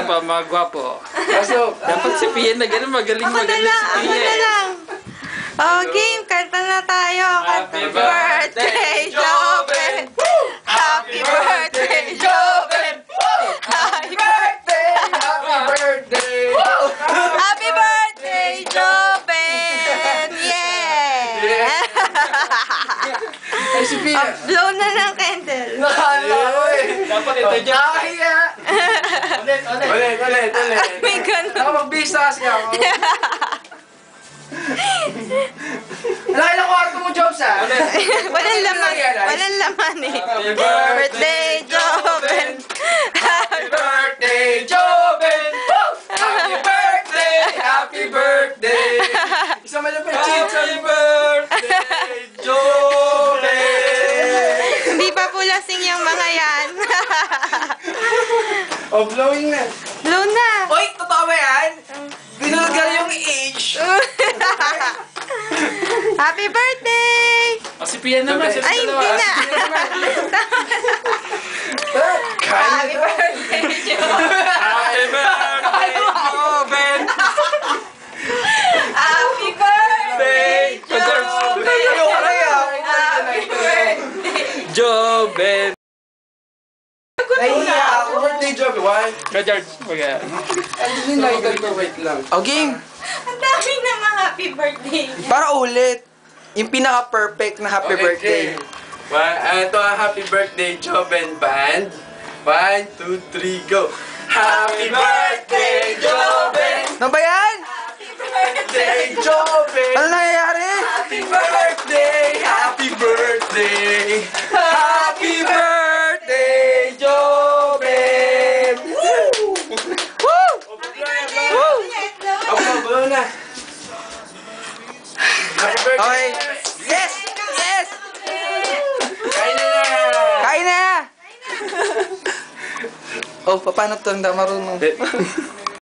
pa, mga gwapo. Pasok. Dapat si Pia na gano'n, magaling si Pia. lang. Oh, game, kanta na tayo. Happy birthday, Joven! Happy birthday, Joven! Happy birthday! Happy birthday! Happy birthday, Joven! Yeah! Ay, si Pia. Blow na ng candle. Nakala ko eh. Dapat ito dyan. Nakahiya. Ulit. May ganun. Ako mag-business ka ako. Laki ng kwarto mo, Jobs, ha? Walang laman. Walang laman eh. Happy Birthday, Joven! Happy birthday, Joven! Happy birthday! Happy birthday! Isang malapit, Happy birthday, Joven! Hindi pa po lasing yung mga yan. Oh, blowing na. Blow na. Oy, totoo ba yan? Binulgar yung age. Happy birthday! Si Pia naman, sila Ay, hindi na. Happy birthday, Joven! Happy birthday, Joven! Happy birthday, Joven! Happy birthday! Joven! Nahihiya ako. Birthday, Joven. One. Ka, George, mag-ayan. Ano din nakikita ko? Wait lang. O, game. Ang dami naman happy birthday. Para ulit. Yung pinaka-perfect na happy birthday. Ito ang happy birthday, Joven Band. 1, 2, 3, go. Happy birthday, Joven! Ano ba yan? Birthday, Joven! Ano nangyayari? Happy birthday! Happy birthday! Happy birthday, Joven! Woo! Woo! Woo! Ako, blow na. Happy birthday! Okay. Yes! Yes! Kain na na! Kain na! Oh, paano to? Hindi marunong.